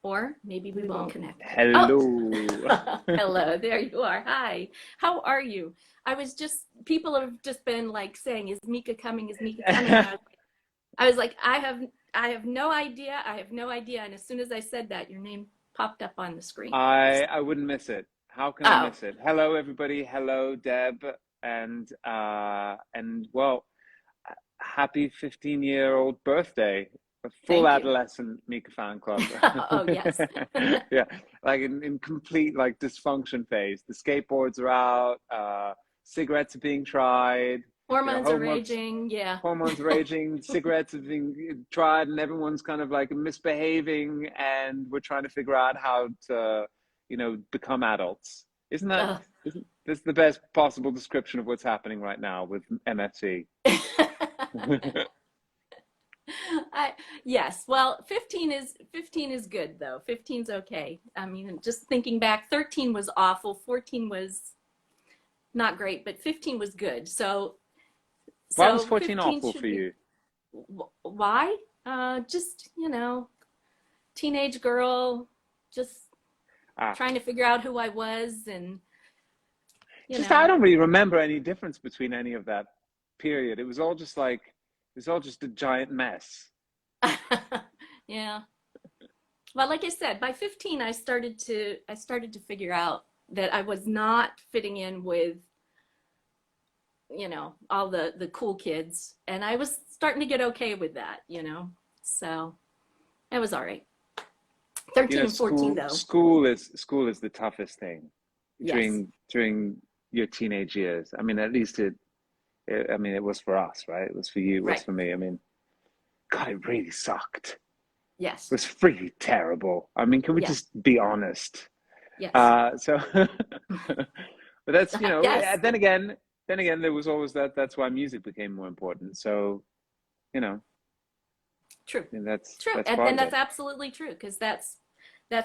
Or maybe we won't connect. Oh, Hello. hello, there you are. Hi, how are you? People have just been like saying, is Mika coming? Is Mika coming? And I was like, I have no idea. I have no idea. And as soon as I said that, your name popped up on the screen. I wouldn't miss it. How can I Oh, miss it? Hello, everybody. Hello, Deb, and well, happy 15-year-old birthday. A full thank you. adolescent Mika fan club. Oh, yes. Yeah, like in complete like dysfunction phase. The skateboards are out. Cigarettes are being tried. Hormones are Homework's raging. Yeah. hormones raging, cigarettes are being tried, and everyone's kind of like misbehaving, and we're trying to figure out how to, become adults. Ugh. Isn't this the best possible description of what's happening right now with MFC? I, yes. Well, 15 is good though. 15's okay. I mean, just thinking back, 13 was awful, 14 was not great, but 15 was good. So Why was 14 15 awful should for be you? why? Just, teenage girl, just Ah, trying to figure out who I was and, you just I know. don't really remember any difference between any of that period. It was all just a giant mess. Yeah. Well, like I said, by 15 I started to figure out that I was not fitting in with, all the cool kids, and I was starting to get okay with that. So it was all right. 13 and 14 though. School is the toughest thing Yes. during your teenage years. I mean, at least I mean, it was for us, right? It was for you, it was Right. for me. I mean, God, it really sucked. It Yes. was really terrible. I mean, can we Yes. just be honest? Yes. So, but that's, Yes. then again, there was always that's why music became more important. So, you know, True. and True. that's part And of that's it. absolutely true because that's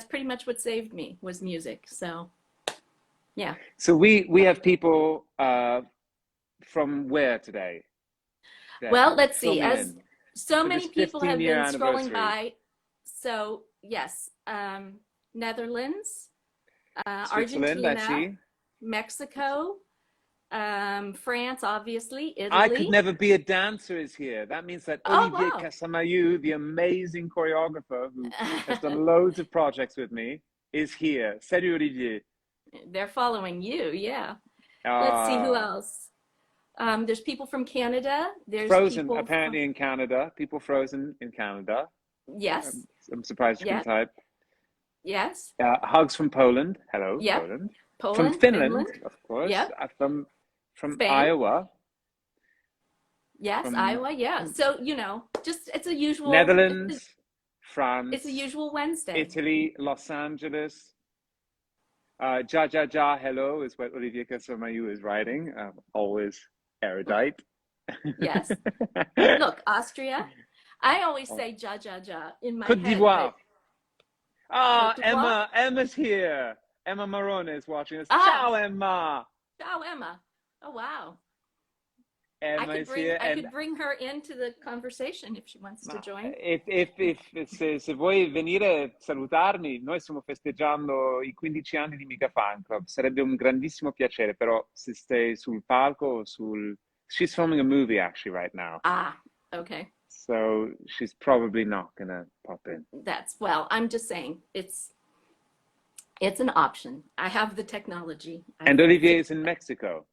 pretty much what saved me was music. So, yeah. So we have people from where today? Deb, Well, let's fill see. me As in so for many this people have 15-year been scrolling anniversary. by. So, yes, Netherlands, Switzerland, I Argentina, see. Mexico, France, obviously, I Could Italy. Never Be a Dancer is here. That means that Olivier Oh, Casamayu, the amazing choreographer who has wow. done loads of projects with me, is here. Salut Olivier. They're following you. Yeah. Let's see who Uh, else. There's people from Canada. There's Frozen, people from, apparently in Canada. People frozen in Canada. yes, I'm surprised you can yes, type. yes, Hugs from Poland. Hello, yep. Poland. From Poland, Finland, Finland, of course. yep. From Spain, Iowa. yes. From Iowa, yeah. So, just Netherlands, it's a France, usual Wednesday. Italy, Los Angeles. Ja Ja Ja Hello is what Olivier Casamayu is writing. Always erudite. Yes. Look, Austria. I always say ja ja ja in my Côte head, but d'Ivoire. Ah, Cote d'Ivoire. Emma's here. Emma Marone is watching us. Ah, Ciao, Emma. ciao, Emma. Oh wow. Emma is here, I and could bring her into the conversation if she wants to ma join. se vuoi venire a salutarmi, noi stiamo festeggiando i 15 anni di Mika Fan Club. Sarebbe un grandissimo piacere, però se stai sul palco, she's filming a movie actually right now, Ah, okay. so she's probably not gonna pop in. Well, I'm just saying it's an option. I have the technology. I've And Olivier figured is in it out. Mexico,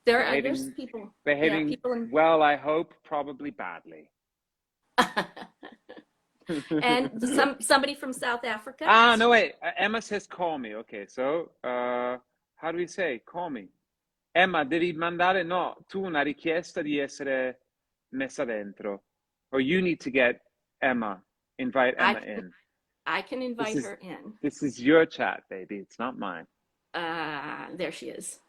There's behaving people. Yeah, behaving people in well, I hope, probably badly. and somebody from South Africa. Ah, no, wait. Emma says call me. Okay, so how do we say call me? Emma, devi mandare, no, tu una richiesta di essere messa dentro. Or you need to get Emma, invite I Emma in. I can This invite is her in. this is your chat, baby. It's not mine. There she is.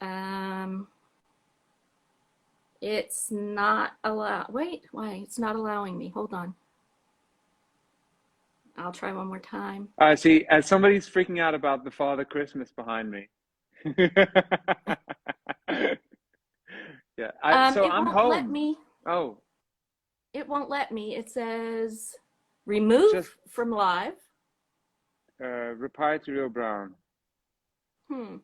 Um, it's not allow. Wait, why? It's not allowing me. Hold on. I'll try one more time. See, as somebody's freaking out about the Father Christmas behind me. Yeah, so It I'm won't let home. me. Oh, It won't let me. It says Remove Just from live. reply to Real Brown. Hmm.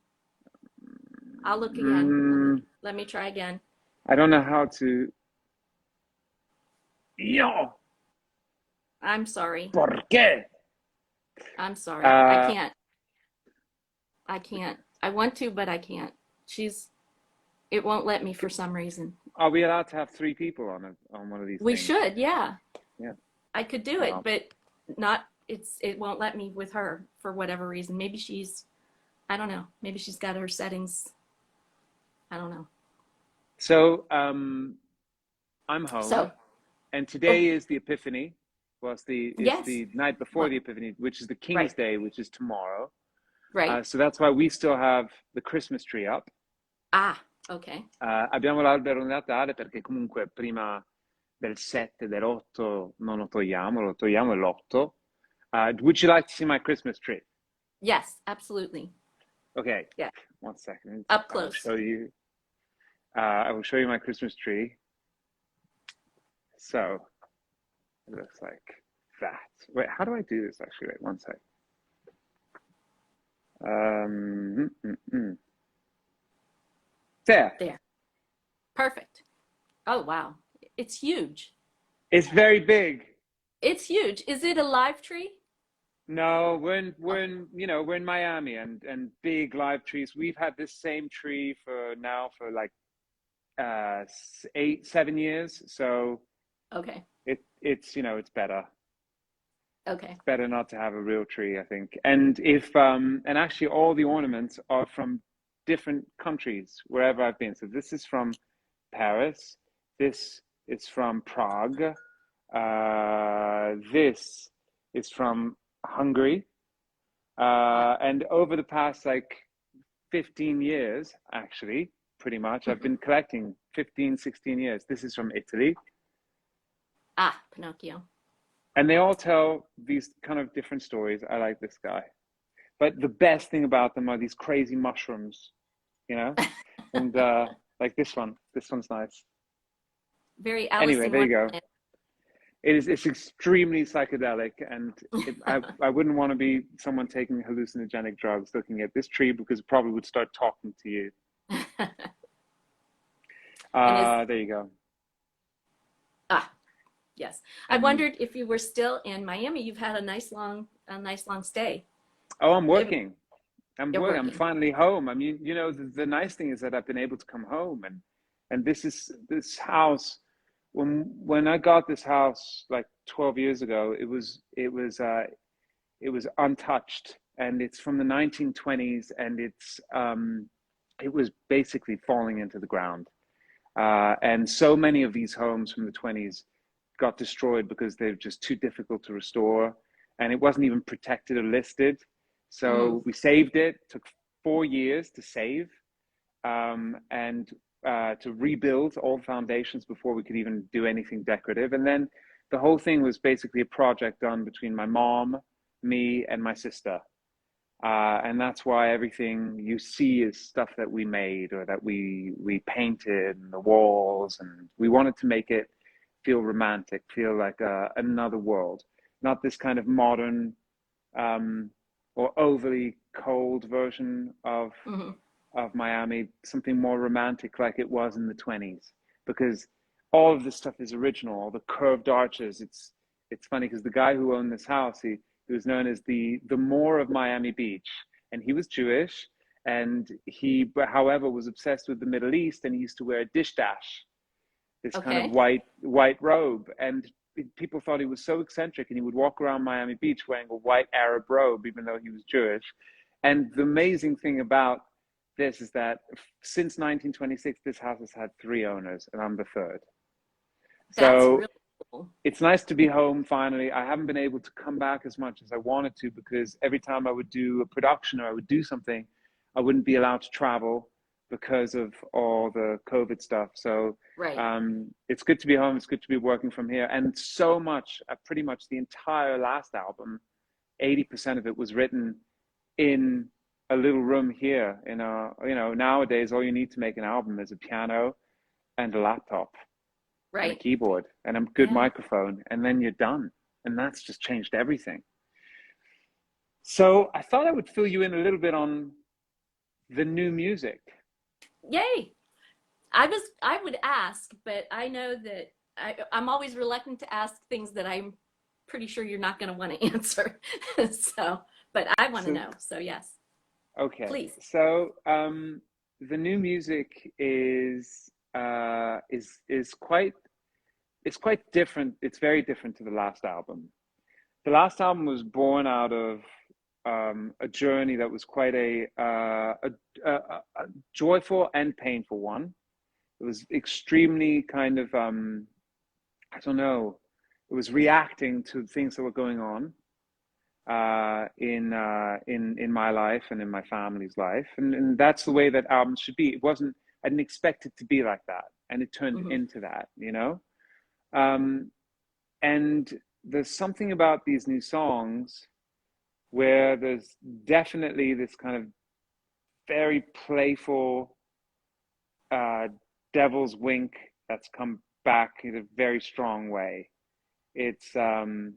I'll look again. Mm, Let me try again. I don't know how to. Yo, I'm sorry. ¿por qué? I'm sorry. I Uh, can't. I can't. I want to, but I can't. It won't let me for some reason. are we allowed to have three people on one of these We things? should, yeah. Yeah. I could do it, Well, but not, it won't let me with her for whatever reason. Maybe I don't know. Maybe she's got her settings. I don't know. so I'm home, So, and oh, today is the Epiphany. Well, it's yes. the night before Well, the Epiphany, which is the King's right, Day, which is tomorrow. right. So that's why we still have the Christmas tree up. Ah, okay. Abbiamo l'albero di Natale perché comunque prima del 7, dell'8 non lo togliamo l'8. Would you like to see my Christmas tree? Yes, absolutely. Okay, Yeah, one second. up I will close. show you. I will show you my Christmas tree. So it looks like that. Wait, how do I do this actually? Wait, one sec. There. There. Perfect. Oh, wow. It's huge. It's very big. It's huge. Is it a live tree? No, Oh, we're in Miami and big live trees. We've had this same tree for like 7 years. So okay. it's better. Okay. Better not to have a real tree, I think. And if and actually all the ornaments are from different countries wherever I've been. So this is from Paris. This is from Prague. This is from Hungary. Wow. And over the past like 15 years, actually, pretty much, I've been collecting 15, 16 years. This is from Italy. Ah, Pinocchio. And they all tell these kind of different stories. I like this guy. But the best thing about them are these crazy mushrooms, you know? And like this one. This one's nice. Very Alice Anyway, in there you go. Wonderland. It's extremely psychedelic, and I wouldn't want to be someone taking hallucinogenic drugs looking at this tree because it probably would start talking to you. And is There you go. ah, yes. I And wondered if you were still in Miami. You've had a nice long stay. oh, I'm It, working. I'm you're working. I'm working. finally home. I mean, the nice thing is that I've been able to come home, and this house. When I got this house like 12 years ago, it was untouched, and it's from the 1920s, and it was basically falling into the ground. And so many of these homes from the 20s got destroyed because they're just too difficult to restore, and it wasn't even protected or listed. Mm, So we saved it. Took 4 years to save, and to rebuild all the foundations before we could even do anything decorative. And then the whole thing was basically a project done between my mom, me, and my sister. And that's why everything you see is stuff that we made or that we painted in the walls, and we wanted to make it feel romantic, feel like another world, not this kind of modern um, or overly cold version hmm. of Miami, something more romantic like it was in the 20s. Because all of this stuff is original, all the curved arches. It's funny because the guy who owned this house, he was known as the Moor of Miami Beach, and he was Jewish, and he, however, was obsessed with the Middle East, and he used to wear a dish dash, this kind of Okay. white robe, and people thought he was so eccentric, and he would walk around Miami Beach wearing a white Arab robe, even though he was Jewish. And the amazing thing about this is that since 1926, this house has had three owners, and I'm the third. That's So really cool. it's nice to be home finally. I haven't been able to come back as much as I wanted to because every time I would do a production or I would do something, I wouldn't be allowed to travel because of all the COVID stuff. So Right. it's good to be home. It's good to be working from here. And so much, pretty much the entire last album, 80% of it was written in a little room here. Nowadays, all you need to make an album is a piano and a laptop and a Right. keyboard and a good Yeah. microphone, and then you're done. and that's just changed everything. So I thought I would fill you in a little bit on the new music. Yay! I would ask, but I know that I'm always reluctant to ask things that I'm pretty sure you're not going to want to answer. So, but I want to So, know. So yes, okay. please. So, the new music is quite it's quite different. It's very different to the last album. The last album was born out of a journey that was quite a joyful and painful one. It was extremely kind of I don't know. It was reacting to things that were going on in my life and in my family's life, and that's the way that albums should be. It wasn't. I didn't expect it to be like that, and it turned Mm-hmm. into that. Um, and there's something about these new songs where there's definitely this kind of very playful uh, devil's wink that's come back in a very strong way. It's and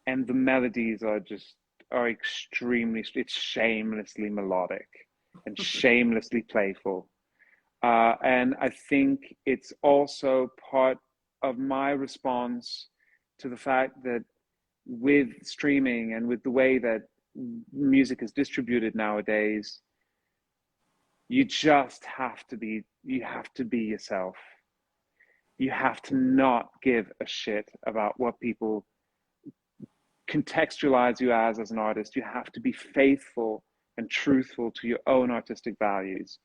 the melodies are extremely, it's shamelessly melodic and shamelessly playful. And I think it's also part of my response to the fact that with streaming and with the way that music is distributed nowadays, you have to be yourself. You have to not give a shit about what people contextualize you as an artist. You have to be faithful and truthful to your own artistic values,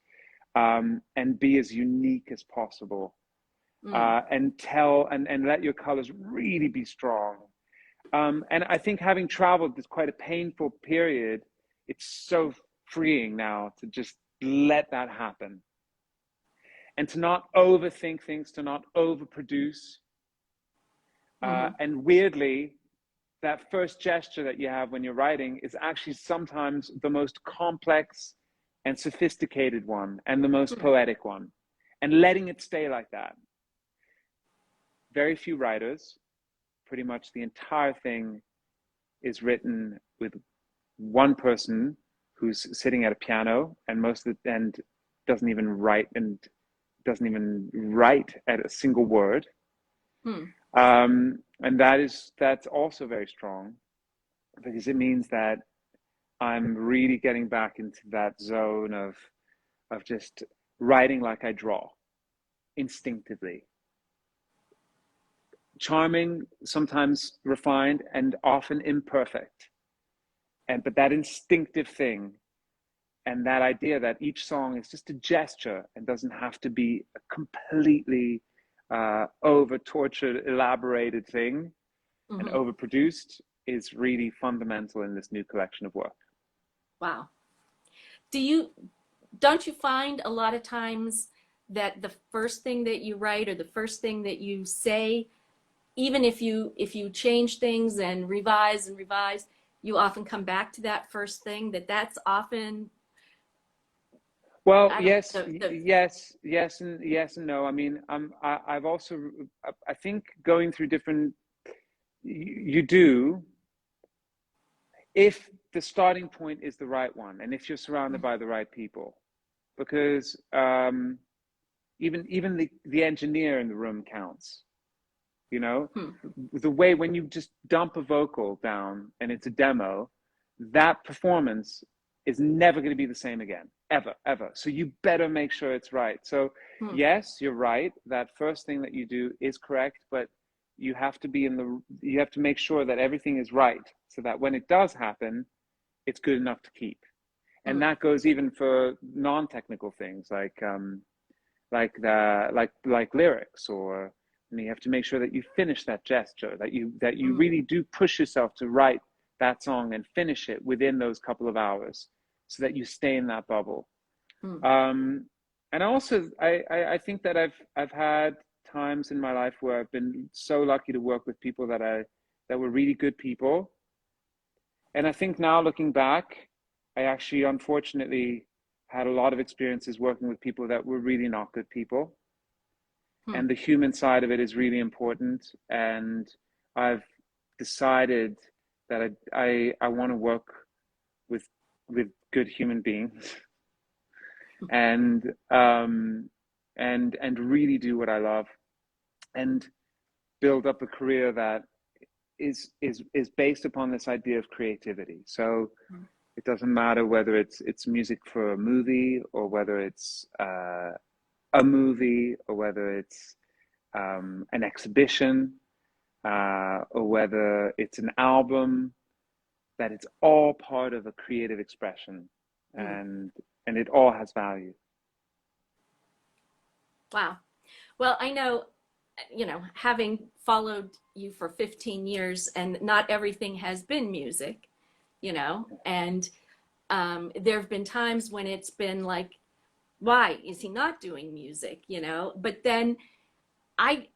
and be as unique as possible, Mm. and let your colors really be strong. And I think having traveled this quite a painful period, it's so freeing now to just let that happen and to not overthink things, to not overproduce. Mm-hmm. And weirdly, that first gesture that you have when you're writing is actually sometimes the most complex and sophisticated one and the most Mm. poetic one. And letting it stay like that. Very few writers, pretty much the entire thing is written with one person who's sitting at a piano and doesn't even write at a single word. Mm. And that's also very strong because it means that I'm really getting back into that zone of just writing like I draw instinctively. Charming, sometimes refined, and often imperfect. But that instinctive thing and that idea that each song is just a gesture and doesn't have to be a completely over tortured, elaborated thing and Mm-hmm. overproduced is really fundamental in this new collection of work. Wow. Do you don't you find a lot of times that the first thing that you write or the first thing that you say, even if you change things and revise, you often come back to that first thing, that's often Well, I don't yes, know the yes, and no. I mean, I've also, I think going through different, you do, if the starting point is the right one, and if you're surrounded by the right people, because even the engineer in the room counts. You know, hmm. the way when you just dump a vocal down and it's a demo, that performance is never going to be the same again, ever, ever. So you better make sure it's right. So Hmm. yes, you're right. That first thing that you do is correct, but you have to make sure that everything is right so that when it does happen, it's good enough to keep. And Hmm. that goes even for non-technical things like lyrics, or and you have to make sure that you finish that gesture, that you Hmm. really do push yourself to write that song and finish it within those couple of hours so that you stay in that bubble. Hmm. um and also I think that I've had times in my life where I've been so lucky to work with people that were really good people, and I think now looking back, I actually unfortunately had a lot of experiences working with people that were really not good people, Hmm. and the human side of it is really important. And I've decided that I want to work with good human beings and and really do what I love and build up a career that is based upon this idea of creativity. So it doesn't matter whether it's music for a movie or whether it's a movie or whether it's an exhibition or whether it's an album, that it's all part of a creative expression Mm. and it all has value. Wow. Well, I know, having followed you for 15 years, and not everything has been music, and there have been times when it's been like, why is he not doing music, But then I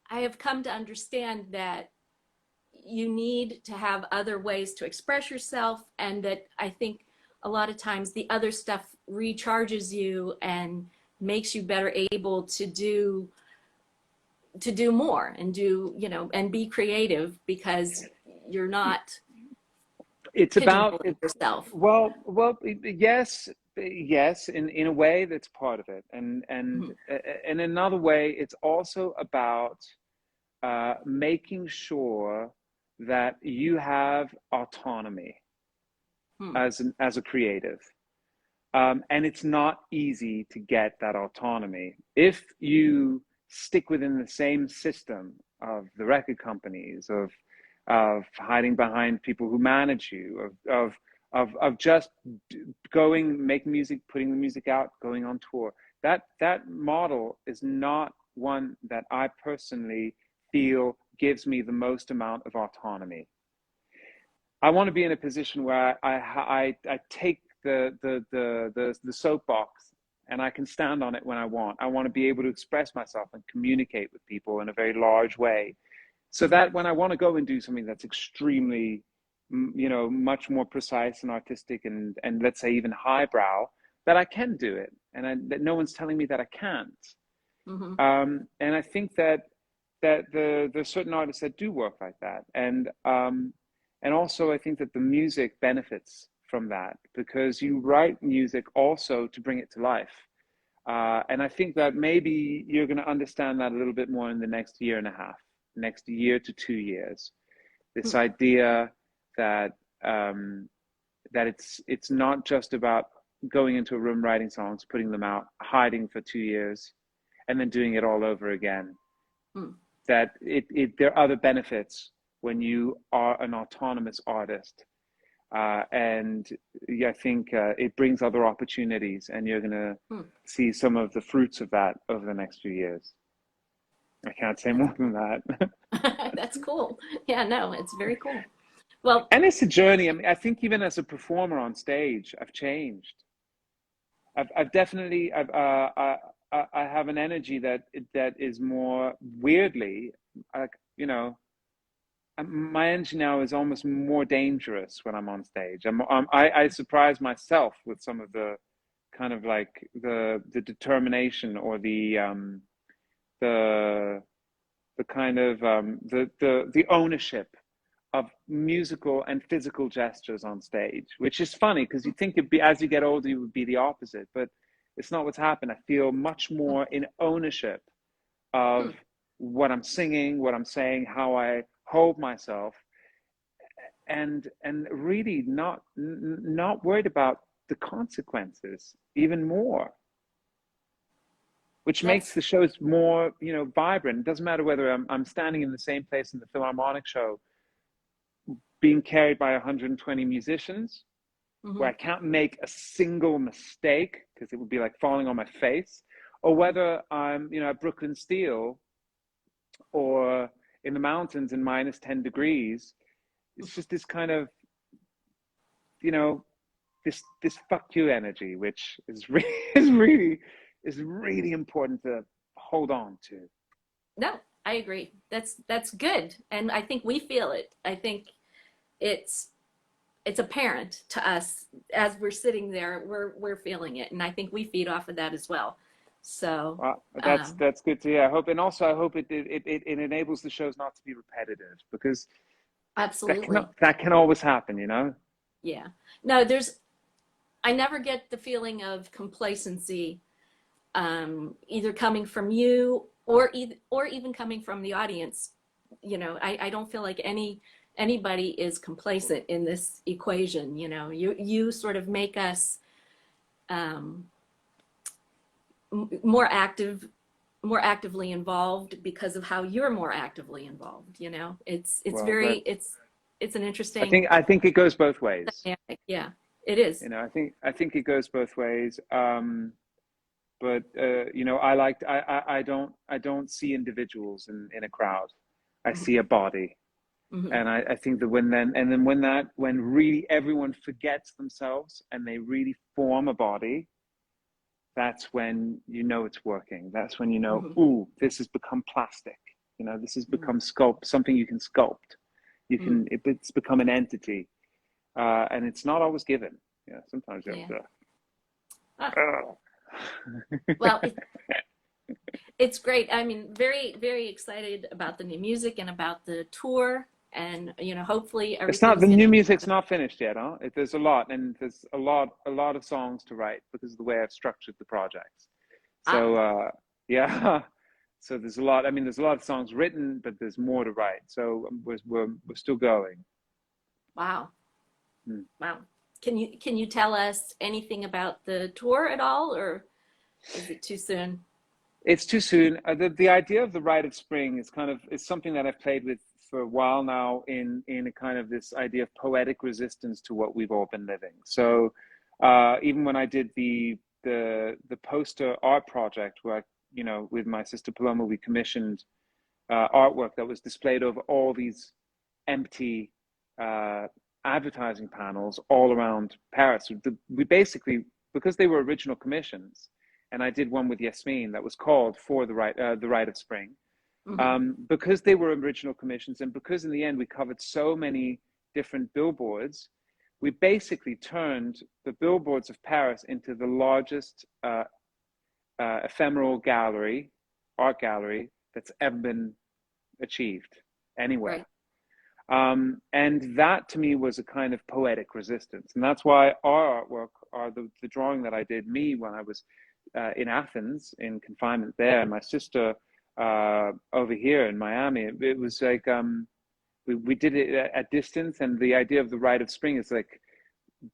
I have come to understand that you need to have other ways to express yourself, and that I think a lot of times the other stuff recharges you and makes you better able to do more and and be creative, because you're not It's about pigeonholing it. yourself. Yes, yes, in a way that's part of it, and Mhm. in another way, it's also about making sure that you have autonomy Hmm. as a creative. And it's not easy to get that autonomy if you stick within the same system of the record companies, of hiding behind people who manage you, of just going, making music, putting the music out, going on tour. That model is not one that I personally feel gives me the most amount of autonomy. I want to be in a position where I take the soapbox and I can stand on it when I want. I want to be able to express myself and communicate with people in a very large way, so Hmm. that when I want to go and do something that's extremely, much more precise and artistic and let's say even highbrow, that I can do it, and that no one's telling me that I can't. Hmm. And I think that there's certain artists that do work like that, and also I think that the music benefits from that because you write music also to bring it to life. And I think that maybe you're going to understand that a little bit more in the next year and a half, next year to 2 years. This idea that that it's not just about going into a room, writing songs, putting them out, hiding for 2 years, and then doing it all over again. Hmm. That there are other benefits when you are an autonomous artist. And yeah, I think it brings other opportunities, and you're going to Hmm. see some of the fruits of that over the next few years. I can't say That's more than that. that's cool. Yeah, no, it's very cool. Well, And it's a journey. I mean, I think even as a performer on stage, I've changed. I've definitely, I have an energy that is more weirdly, like, you know, my energy now is almost more dangerous when I'm on stage. I surprise myself with some of the kind of like the determination or the the kind of the ownership of musical and physical gestures on stage, which is funny because you think it'd be, as you get older, it would be the opposite, but it's not what's happened. I feel much more in ownership of hmm, what I'm singing, what I'm saying, how I hold myself, and really not worried about the consequences even more, which makes that's the shows more vibrant. It doesn't matter whether I'm standing in the same place in the Philharmonic show being carried by 120 musicians where I mhm. can't make a single mistake because it would be like falling on my face, or whether I'm at Brooklyn Steel or in the mountains in minus 10 degrees. It's just this kind of you know this fuck you energy, which is really important to hold on to. No, I agree. That's good, and I think we feel it. I think it's it's apparent to us as we're sitting there. We're feeling it, and I think we feed off of that as well. So, Well, that's um, that's good to hear. I hope, and also I hope it enables the shows not to be repetitive because Absolutely. That can always happen, you know? Yeah. No, I never get the feeling of complacency, either coming from you or even coming from the audience. I don't feel like anybody is complacent in this equation. You sort of make us um, more actively involved because of how you're more actively involved. It's Well, very that's, it's an interesting I think it goes both ways. dynamic. Yeah, it is. You know, I think it goes both ways. But you know, I don't see individuals in a crowd. I see a body. Mm-hmm. And I think that when really everyone forgets themselves and they really form a body, that's when you know it's working. That's when you know, Mm-hmm. ooh, this has become plastic. You know, this has Mm-hmm. become something you can sculpt. Mm-hmm. It's become an entity, and it's not always given. Yeah, sometimes you Yeah. have Ah, to. well, it's great. I mean, very, very excited about the new music and about the tour. And, hopefully It's not everything's the going new to. music's not finished yet, huh? There's a lot, and there's a lot of songs to write because of the way I've structured the projects. Ah, So yeah, so there's a lot. I mean, there's a lot of songs written, but there's more to write. So we're still going. wow. Hmm. Wow. Can you tell us anything about the tour at all, or is it too soon? It's too soon. The idea of the rite of spring is something that I've played with for a while now in a kind of this idea of poetic resistance to what we've all been living. So even when I did the poster art project where you know, with my sister Paloma, we commissioned artwork that was displayed over all these empty uh, advertising panels all around Paris. We basically, because they were original commissions, and I did one with Yasmin that was called For the Rite of Spring. Mm-hmm. Because they were original commissions, and because in the end we covered so many different billboards, we basically turned the billboards of Paris into the largest ephemeral art gallery that's ever been achieved anywhere. Right. And that to me was a kind of poetic resistance. And that's why our artwork, the drawing that I did, me, when I was in Athens in confinement there, and my sister over here in Miami, it was like we did it at distance. And the idea of the rite of spring is like,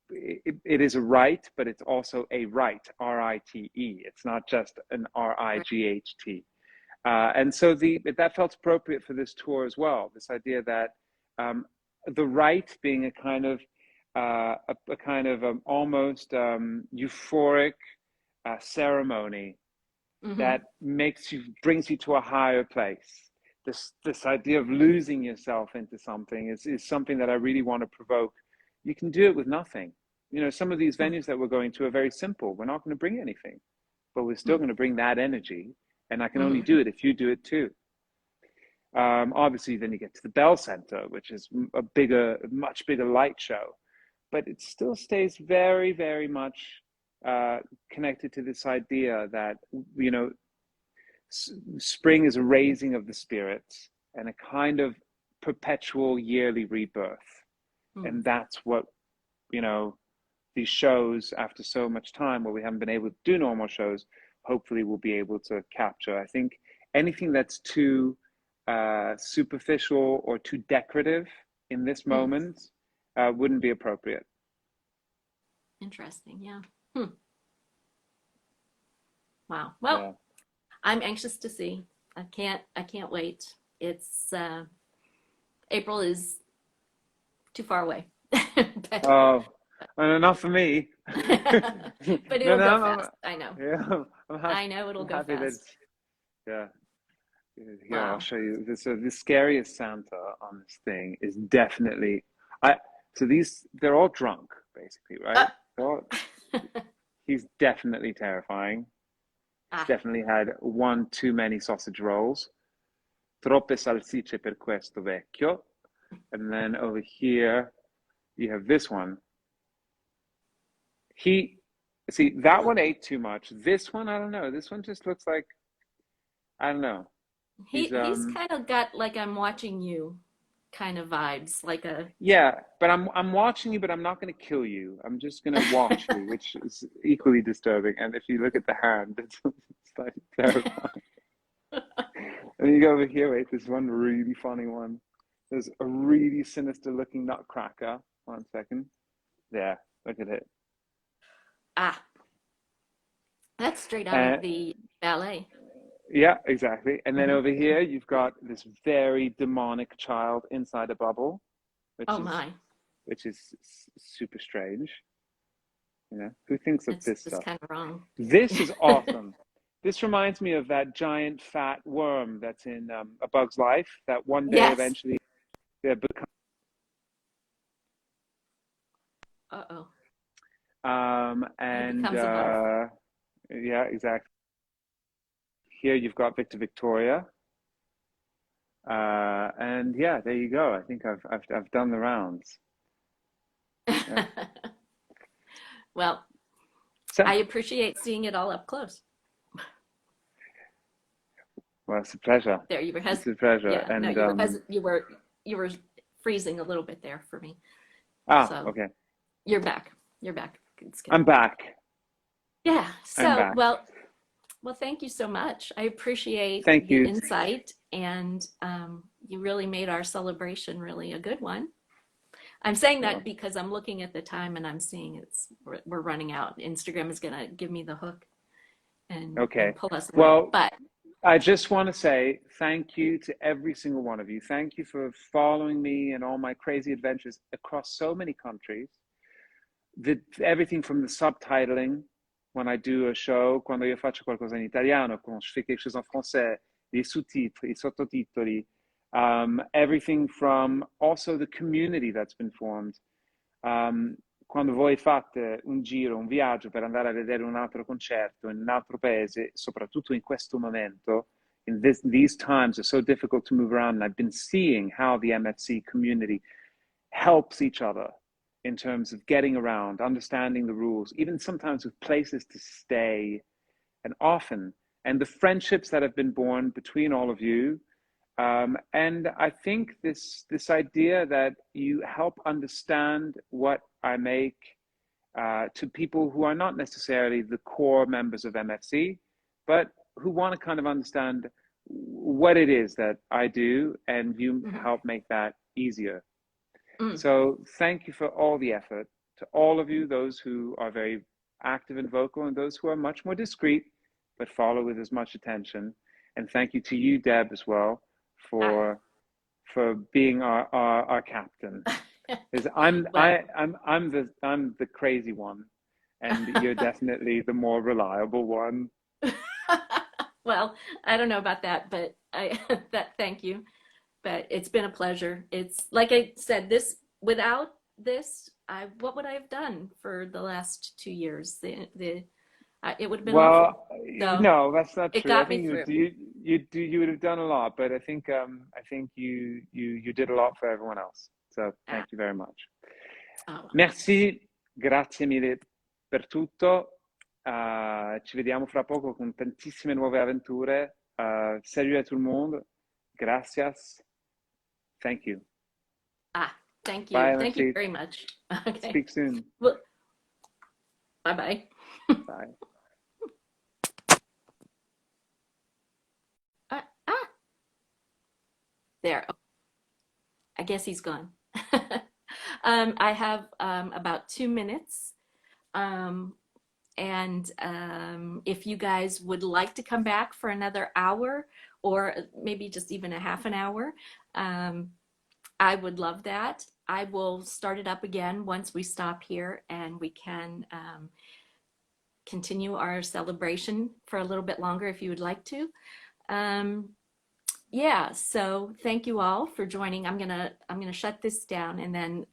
it is a rite, but it's also a rite, R-I-T-E. It's not just an Right. R-I-G-H-T. And so that felt appropriate for this tour as well. This idea that the rite being a kind of a kind of almost euphoric ceremony Mm-hmm. that brings you to a higher place. This idea of losing yourself into something is something that I really want to provoke. You can do it with nothing. You know, some of these venues that we're going to are very simple. We're not going to bring anything, but we're still going to bring that energy. And I can only Mm-hmm. do it if you do it too. Obviously, then you get to the Bell Center, which is much bigger light show, but it still stays very, very much connected to this idea that, you know, spring is a raising of the spirits and a kind of perpetual yearly rebirth. Mm-hmm. And that's what, you know, these shows, after so much time where we haven't been able to do normal shows, hopefully we'll be able to capture. I think anything that's too superficial or too decorative in this Mm. moment wouldn't be appropriate. Interesting. Yeah. Hmm. Wow. Well, Yeah. I'm anxious to see. I can't wait. It's April is too far away. but Oh, and enough for me. but No, it'll go no, fast. I know. yeah, I know it'll I'm go happy that fast. it's, yeah. Here, I'll Wow. show you. So the scariest Santa on this thing is definitely I. So they're all drunk, basically, right? Uh, He's definitely terrifying. He's ah, definitely had one too many sausage rolls. Troppe salsicce per questo vecchio. And then over here, you have this one. He, see, that ooh. one ate too much. This one, I don't know. This one just looks like, I don't know. He's He's kind of got like I'm watching you. kind of vibes, like a. Yeah, but I'm watching you, but I'm not going to kill you. I'm just going to watch you, which is equally disturbing. And if you look at the hand, it's like terrifying. And you go over here, wait, there's one really funny one. There's a really sinister looking nutcracker. One second. There, look at it. Ah, that's straight out of And the ballet. yeah, exactly. And then Hmm. over here, you've got this very demonic child inside a bubble, Oh which is my, super strange. You know, who thinks of this it's stuff? kind of wrong. This is awesome. This reminds me of that giant fat worm that's in A Bug's Life that one day Yes. eventually becomes. Uh-oh. He And becomes a bug. yeah, exactly. Here you've got Victor Victoria. And yeah, there you go. I think I've done the rounds. Yeah. Well, So, I appreciate seeing it all up close. well, it's a pleasure. There, you were It's a pleasure. yeah, no, And you were freezing a little bit there for me. So okay. you're back. You're back. It's good. I'm back. Yeah. I'm So, back. well, thank you so much. I appreciate Thank the you. insight, and you really made our celebration really a good one. I'm saying that Well, because I'm looking at the time and I'm seeing we're running out. Instagram is gonna give me the hook okay. and pull us away. Well, But I just want to say thank you to every single one of you. Thank you for following me and all my crazy adventures across so many countries. Everything from the subtitling, when I do a show, quando io faccio qualcosa in italiano, quand je fais quelque chose en français, les sous-titres, i sottotitoli, everything from also the community that's been formed. Quando voi fate un giro, un viaggio per andare a vedere un altro concerto in un altro paese, soprattutto in questo momento, these times are so difficult to move around, and I've been seeing how the MFC community helps each other in terms of getting around, understanding the rules, even sometimes with places to stay, and often, and the friendships that have been born between all of you. And I think this idea that you help understand what I make to people who are not necessarily the core members of MFC, but who want to kind of understand what it is that I do, and you mhm. help make that easier. Mm. So thank you for all the effort to all of you, those who are very active and vocal, and those who are much more discreet but follow with as much attention. And thank you to you, Deb, as well, Ah, for being our captain. Because well, I'm the crazy one, and you're definitely the more reliable one. well, I don't know about that, but thank you. But it's been a pleasure. It's like I said, without this, what would I have done for the last 2 years? It would have been awful. Well, So no, that's not it true. I got me think through. you would have done a lot, but I think you did a lot for everyone else. So Ah, thank you very much. oh, Merci, grazie mille per tutto. Ci vediamo fra poco con tantissime nuove avventure. Salut à tout le monde. Gracias. Thank you. thank you. Bye, Thank you merci. very much. Okay. Speak soon. Well, bye bye. Bye. Ah, there. I guess he's gone. I have about 2 minutes. Um, and if you guys would like to come back for another hour or maybe just even a half an hour, um, I would love that. I will start it up again once we stop here and we can continue our celebration for a little bit longer if you would like to. Um, yeah, so thank you all for joining. I'm gonna shut this down and then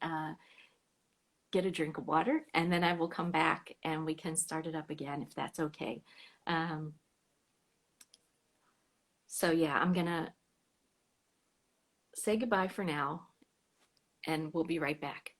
get a drink of water, and then I will come back and we can start it up again if that's okay. Um, so yeah, I'm gonna say goodbye for now, and we'll be right back.